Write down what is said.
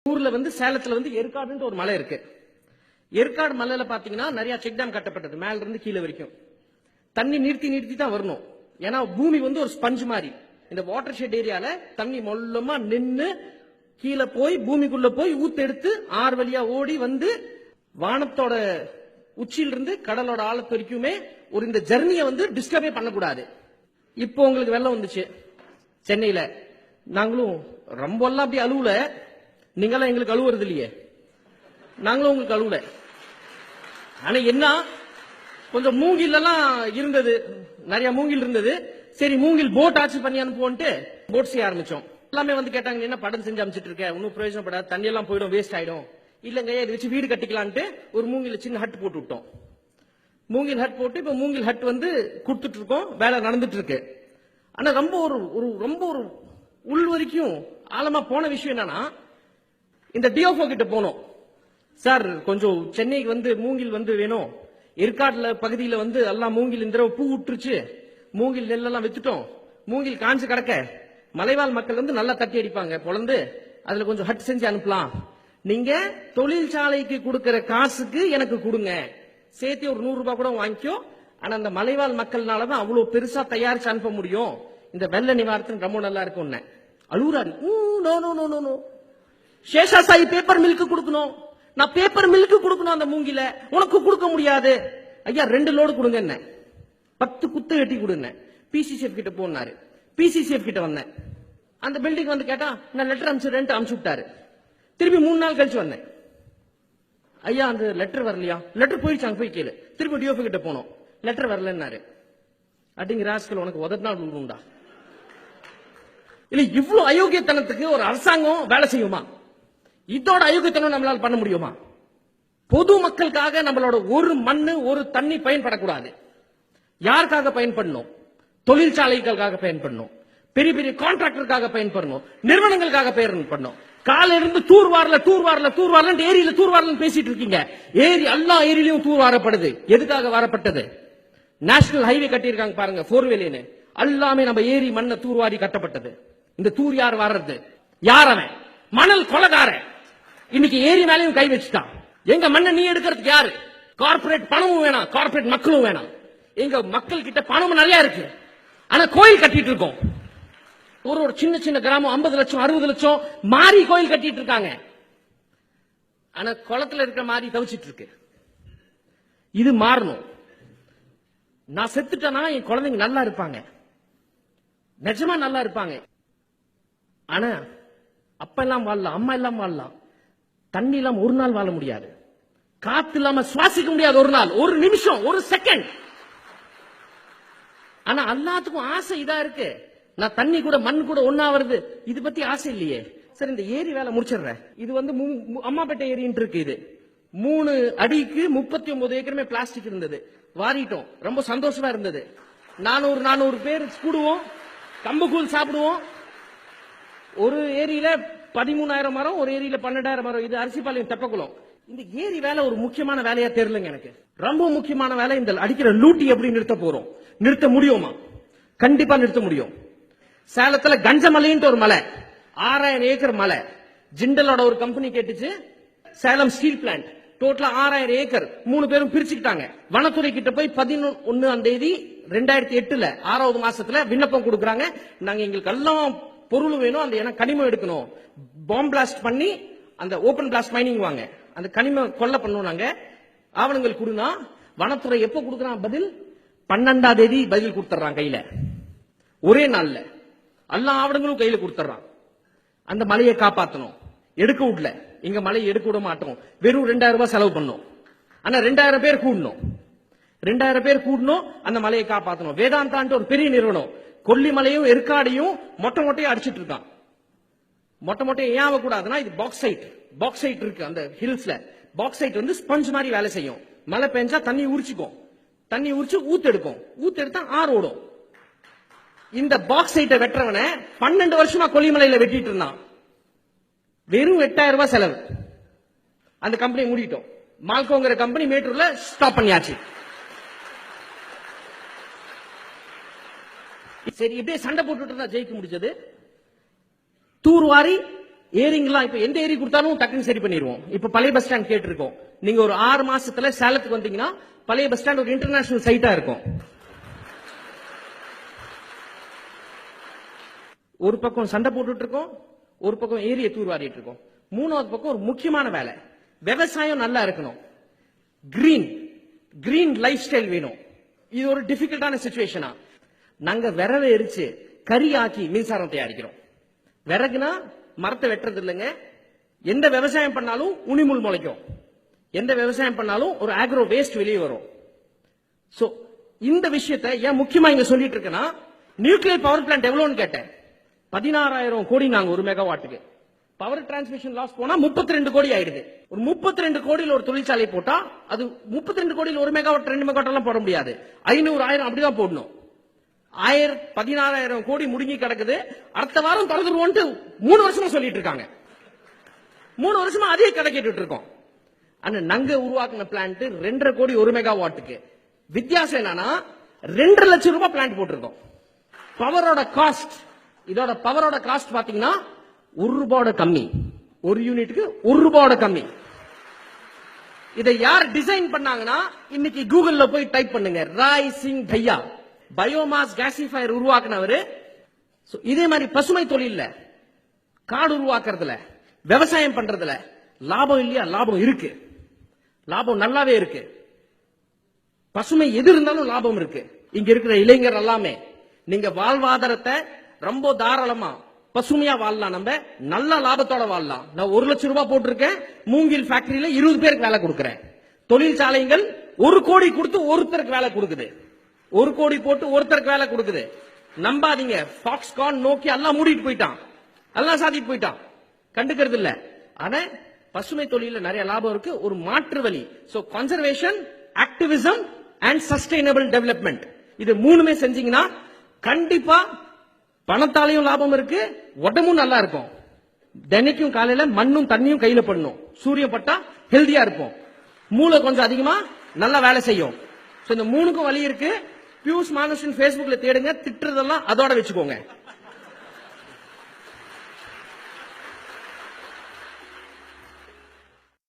ஊர்ல சேலத்துல ஏற்காடுன்ற ஒரு மலை இருக்கு. ஏற்காடு மலையில பாத்தீங்கன்னா நிறைய செக் டேம் கட்டப்பட்டது, மேல இருந்து கீழே வரைக்கும். தண்ணி நிறுத்தி தான் வரணும். ஏன்னா பூமி ஒரு ஸ்பஞ்ச் மாதிரி. இந்த வாட்டர் ஷெட் ஏரியால தண்ணி மொல்லமா நின்னு கீழே போய் பூமிக்குள்ள போய் ஊத்தெடுத்து ஆறு வழியா ஓடி வானத்தோட உச்சியிலிருந்து கடலோட ஆழத்து வரைக்குமே இந்த ஜர்னியை டிஸ்டர்பே பண்ணக்கூடாது. இப்போ உங்களுக்கு வெள்ளம் வந்துச்சு சென்னையில. நாங்களும் ரொம்ப எல்லாம் அப்படி அழுவல, நீங்களாம் எங்களுக்கு அழுவுறது இல்லையே, நாங்களும் உங்களுக்கு அழுவல. ஆனா என்ன, கொஞ்சம் மூங்கில் எல்லாம் இருந்தது, நிறைய மூங்கில் இருந்தது. சரி மூங்கில் போட் ஆட்சி பண்ணி அனுப்புவோன்ட்டு போட் செய்ய ஆரம்பிச்சோம். எல்லாமே கேட்டாங்க, என்ன படம் செஞ்சு அமைச்சிட்டு இருக்க, ஒன்னும் பிரயோஜனப்படாது, தண்ணி எல்லாம் போயிடும், வேஸ்ட் ஆயிடும். இல்லங்க இதை வச்சு வீடு கட்டிக்கலான்ட்டு ஒரு மூங்கில் சின்ன ஹட் போட்டு விட்டோம். மூங்கில் ஹட் போட்டு இப்ப மூங்கில் ஹட் கொடுத்துட்டு இருக்கோம், வேலை நடந்துட்டு இருக்கு. ஆனா ரொம்ப ஒரு உள் வரைக்கும் ஆழமா போன விஷயம் என்னன்னா, இந்த டிஓஃபோ கிட்ட போனோம். சார் கொஞ்சம் சென்னைக்கு மூங்கில் வேணும், ஏற்காடுல பகுதியில எல்லாம் மூங்கில் இந்த பூ விட்டுருச்சு, மூங்கில் நெல்லெல்லாம் வித்துட்டோம், மூங்கில் காஞ்சு கிடக்க, மலைவாழ் மக்கள் நல்லா தட்டி அடிப்பாங்க பொழந்து, அதுல கொஞ்சம் ஹட் செஞ்சு அனுப்பலாம், நீங்க தொழிற்சாலைக்கு கொடுக்கிற காசுக்கு எனக்கு கொடுங்க, சேர்த்து ஒரு 100 ரூபாய் கூட வாங்கிக்கோ, ஆனா அந்த மலைவாழ் மக்கள்னாலதான் அவ்வளவு பெருசா தயாரிச்சு அனுப்ப முடியும், இந்த வெள்ள நிவாரணம் ரொம்ப நல்லா இருக்கும். அழுகுறாரு, சேஷாசாயி பேப்பர் மில்க் கொடுக்கணும், நான் பேப்பர் மில்க் கொடுக்கணும், அந்த மூங்கில உனக்கு கொடுக்க முடியாது ஐயா, 2 லோடு கொடுங்க, என்ன 10 குத்து வெட்டி கொடுங்க. பிசிசிஎஃப் கிட்ட போனாரு, பிசிசிஎஃப் கிட்ட வந்தேன். அந்த பில்டிங் கேட்டா நான் லெட்டர் அனுப்பிச்சு விட்டாரு. திருப்பி 3 நாள் கழிச்சு வந்தேன், ஐயா அந்த லெட்டர் வரலையா, லெட்டர் போயிடுச்சு, அங்க போய் கேளு. திருப்பி டிஓபி கிட்ட போனோம், லெட்டர் வரலன்னாரு. அப்படிங்கிற ராஸ்கல் உனக்கு உதட்டினா உண்டா இல்ல? இவ்வளவு அயோக்கியத்தனத்துக்கு ஒரு அரசாங்கம் வேலை செய்யுமா? இதோட அயோக்கியத்தனம் நம்மளால பண்ண முடியுமா? பொது மக்களுக்காக நம்மளோட ஒரு மண்ணு ஒரு தண்ணி பயன்படக்கூடாது. யாருக்காக பயன்படணும்? தொழிற்சாலைகளுக்காக பயன்படணும், பெரிய பெரிய கான்ட்ராக்டருக்காக பயன்படணும், நிறுவனங்களுக்காக பயன்படணும். கால இருந்து தூர்வாரல ஏரியில தூர்வாரல பேசிட்டு இருக்கீங்க. ஏரி எல்லா ஏரியிலும் தூர்வாரப்படுது. எதுக்காக வரப்பட்டது? நேஷனல் ஹைவே கட்டியிருக்காங்க பாருங்க, 4 வேலைன்னு, எல்லாமே நம்ம ஏரி மண்ணை தூர்வாரி கட்டப்பட்டது. இந்த தூர் யார் வர்றது? யார் அவன்? மணல் கொலகாரன். இன்னைக்கு ஏரி மேலையும் கை வச்சுட்டான். எங்க மண்ணை நீ எடுக்கிறதுக்கு யாரு? கார்பரேட் பணமும் வேணாம், கார்பரேட் மக்களும் வேணாம். எங்க மக்கள் கிட்ட பணமும் நிறைய இருக்கு, ஆனா கோயில் கட்டிட்டு இருக்கோம். ஒரு சின்ன சின்ன கிராமம் 50 லட்சம் 60 லட்சம் மாறி கோயில் கட்டிட்டு இருக்காங்க, ஆனா குளத்துல இருக்கிற மாதிரி தவிச்சிட்டு இருக்கு. இது மாறணும். நான் செத்துட்டேன்னா என் குழந்தைங்க நல்லா இருப்பாங்க, நிஜமா நல்லா இருப்பாங்க. ஆனா அப்பா எல்லாம் வாழலாம், அம்மா எல்லாம் வாழலாம், தண்ணி இல்லாம ஒரு நாள் வாழ முடியாது, காத்து இல்லாம சுவாசிக்க முடியாது ஒரு நாள், ஒரு நிமிஷம், ஒரு செகண்ட். ஆனா எல்லாத்துக்கும் ஆசை இதா இருக்கு, நான் தண்ணி கூட மண் கூட ஒன்னா வருது, இது பத்தி ஆசை இல்லையே. சரி இந்த ஏரி வேலை முடிச்சிடுறேன். இது அம்மாப்பேட்டை ஏரின்னு இருக்கு. இது 3 அடிக்கு 39 ஏக்கருமே பிளாஸ்டிக் இருந்தது, வாரிட்டோம். ரொம்ப சந்தோஷமா இருந்தது. 400 பேர் கூடுவோம், கம்புக்கூழ் சாப்பிடுவோம். ஒரு ஏரியில 13,000 மரம், ஒரு ஏரியில 12,000 மரம். இது அரிசிபாளையம் தெப்பக்குளம். இந்த ஏரி வேலை ஒரு முக்கியமான வேலையா தெரியலங்க எனக்கு. ரொம்ப முக்கியமான வேலை இந்த அடிக்கிற லூட்டி எப்படி நிறுத்த போறோம். நிறுத்த முடியுமா? கண்டிப்பா நிறுத்த முடியும். சேலத்துல கஞ்சமலைன்ட்டு ஒரு மலை, 6000 ஏக்கர் மலை, ஜிண்டலோட ஒரு கம்பெனி கேட்டுச்சு. சேலம் ஸ்டீல் பிளான்ட் டோட்டலா 6000 ஏக்கர் 3 பேரும் பிரிச்சுக்கிட்டாங்க. வனத்துறை கிட்ட போய் 11ஆம் தேதி 2008 6வது மாசத்துல விண்ணப்பம் கொடுக்கறாங்க. நாங்க எங்களுக்கு எல்லாம் பொருள் வேணும், அந்த கனிமம் எடுக்கணும், பாம் பிளாஸ்ட் பண்ணி அந்த ஓபன் பிளாஸ்ட் மைனிங் வாங்க, அந்த கனிம கொல்ல பண்ணுவோம், நாங்க ஆவணங்கள் கொடுனா. வனத்துறை எப்ப கொடுக்கறான் பதில்? 12ஆம் தேதி பதில் கொடுத்துறான் கையில, ஒரே நாள்ல எல்லா ஆவணங்களும் கையில கொடுத்துறான். அந்த மலையை காப்பாற்றணும், எடுக்க விடல. இங்க மலையை எடுக்க விட மாட்டோம், வெறும் 2000 ரூபாய் செலவு பண்ணோம். ஆனா 2000 பேர் கூடணும், 2000 பேர் கூடணும், அந்த மலையை காப்பாற்றணும். வேதாந்தான்ட்டு ஒரு பெரிய நிறுவனம் கொல்லிமலையும் ஏற்காடையும் மொட்டையா அடிச்சிட்டு இருக்கான். மொட்டையை ஏன் கூடாதுன்னா, இது பாக்சைட் இருக்கு அந்த ஹில்ஸ்ல. பாக்சைட் ஸ்பஞ்ச் மாதிரி வேலை செய்யும். மழை பெஞ்சா தண்ணி உரிச்சுக்கும், தண்ணி உரிச்சு ஊத்தெடுக்கும், ஊத்தெடுத்தா ஆறு ஓடும். இந்த பாக்சைட்டை வெட்டுறவனை 12 வருஷமா கொல்லிமலையில வெட்டிட்டு இருந்தான். வெறும் 8000 ரூபாய் செலவு. அந்த கம்பெனி மூடிட்டோம். மால்கோங்கிற கம்பெனி மேட்டூர்ல ஸ்டாப் பண்ணியாச்சு. சரி இப்படியே சண்டை போட்டுட்டு இருந்தா ஜெயிக்க முடிஞ்சது. தூர்வாரி ஏரிங்கெல்லாம் இப்ப எந்த ஏரி கொடுத்தாலும் டக்குன்னு சரி பண்ணிடுவோம். இப்ப பழைய பஸ் ஸ்டாண்ட் கேட்டிருக்கோம். நீங்க ஒரு 6 மாசத்துல சேலத்துக்கு வந்தீங்கன்னா பழைய பஸ் ஸ்டாண்ட் ஒரு இன்டர்நேஷனல் சைட்டா இருக்கும். ஒரு பக்கம் சண்டை போட்டுட்டு இருக்கோம், ஒரு பக்கம் ஏரியை தூர்வாரிட்டு இருக்கோம். மூணாவது பக்கம் ஒரு முக்கியமான வேலை, விவசாயம் நல்லா இருக்கணும். கிரீன் லைஃப் ஸ்டைல் வேணும். இது ஒரு டிஃபிகல்ட்டான சிச்சுவேஷனா. நாங்க விறகு எரிச்சு கறி ஆக்கி மின்சாரம் தயாரிக்கிறோம். விறகுனா மரத்தை வெட்டுறது இல்லைங்க. எந்த விவசாயம் பண்ணாலும் உனிமுள் முளைக்கும், எந்த விவசாயம் பண்ணாலும் ஒரு ஆக்ரோ வேஸ்ட் வெளியே வரும். சோ இந்த விஷயத்தை ஏன் முக்கியமா இங்க சொல்லிட்டு இருக்கேன்னா, நியூக்ளியர் பவர் பிளான்ட் எவ்வளவுன்னு கேட்டேன். 16,000 கோடி நாங்க ஒரு மெகாவாட்டுக்கு. பவர் டிரான்ஸ்மிஷன் லாஸ் போனா 32 கோடி ஆயிடுது. ஒரு 32 கோடியில் ஒரு தொழிற்சாலை போட்டா அது 32 கோடியில் 1 மெகாவாட் 2 மெகாவாட் எல்லாம் போட முடியாது. 500 1000 அப்படிதான் போடணும். 16,000 கோடி முடுங்கி கிடக்குது. அடுத்த வாரம் திறந்துருவோம்னு 3 வருஷமா சொல்லிட்டு இருக்காங்க. 3 வருஷமா அதே கதை கேட்டுட்டு இருக்கோம். ஆனா நாங்க உருவாக்குன பிளான்ட் 2.5 கோடி 1 மெகாவாட்டுக்கு. வித்தியாசம் என்னன்னா 2 லட்சம் ரூபாய் பிளான்ட் போட்டிருக்கோம். பவரோட காஸ்ட், இதோட பவரோட காஸ்ட் பாத்தீங்கன்னா 1 ரூபாயோட கம்மி. ஒரு யூனிட்டுக்கு 1 ரூபாயோட கம்மி. இதை யார் டிசைன் பண்ணாங்கன்னா, இன்னைக்கு கூகுள்ல போய் டைப் பண்ணுங்க, ராய் சிங் பையா, பயோமாஸ் கேசிஃபயர் உருவாக்குனவரு. இதே மாதிரி பசுமை தொழில்ல, காடு உருவாக்குறதுல, விவசாயம் பண்றதுல லாபம் இல்லையா? லாபம் இருக்கு, லாபம் நல்லாவே இருக்கு. பசுமை எது இருந்தாலும் லாபம் இருக்கு. இங்க இருக்கிற இளைஞர் எல்லாமே நீங்க வாழ்வாதாரத்தை ரொம்ப தாராளமா பசுமையா வாழலாம், நம்ம நல்ல லாபத்தோட வாழலாம். நான் 1 லட்சம் ரூபாய் போட்டிருக்கேன், மூங்கில் ஃபேக்டரியில 20 பேருக்கு வேலை கொடுக்கிறேன். தொழிற்சாலைகள் 1 கோடி கொடுத்து ஒருத்தருக்கு வேலை கொடுக்குது. 1 கோடி போட்டு ஒருத்தருக்கு வேலை கொடுக்குது. நம்பாதீங்க, ஃபாக்ஸ்கான் நோக்கி எல்லாம் மூடிட்டு போயிட்டான், எல்லாம் சாதிட்டு போயிட்டான், கண்டுக்கிறது இல்ல. ஆனா பசுமை தொழில நிறைய லாபம் இருக்கு. ஒரு மாற்று வழி. So conservation, activism and sustainable development, இது மூணுமே செஞ்சீங்கன்னா கண்டிப்பா பணத்தாலையும் லாபம் இருக்கு, உடம்பும் நல்லா இருக்கும். தினைக்கும் காலையில மண்ணும் தண்ணியும் கையில படணும். சூரியன் பட்டா ஹெல்தியா இருப்போம். மூளை கொஞ்சம் அதிகமா நல்லா வேலை செய்யும். இந்த மூணுக்கும் வழி இருக்கு. பியூஷ் மானுஷன் Facebookல தேடுங்க, திட்டுறதெல்லாம் அதோட வச்சுக்கோங்க.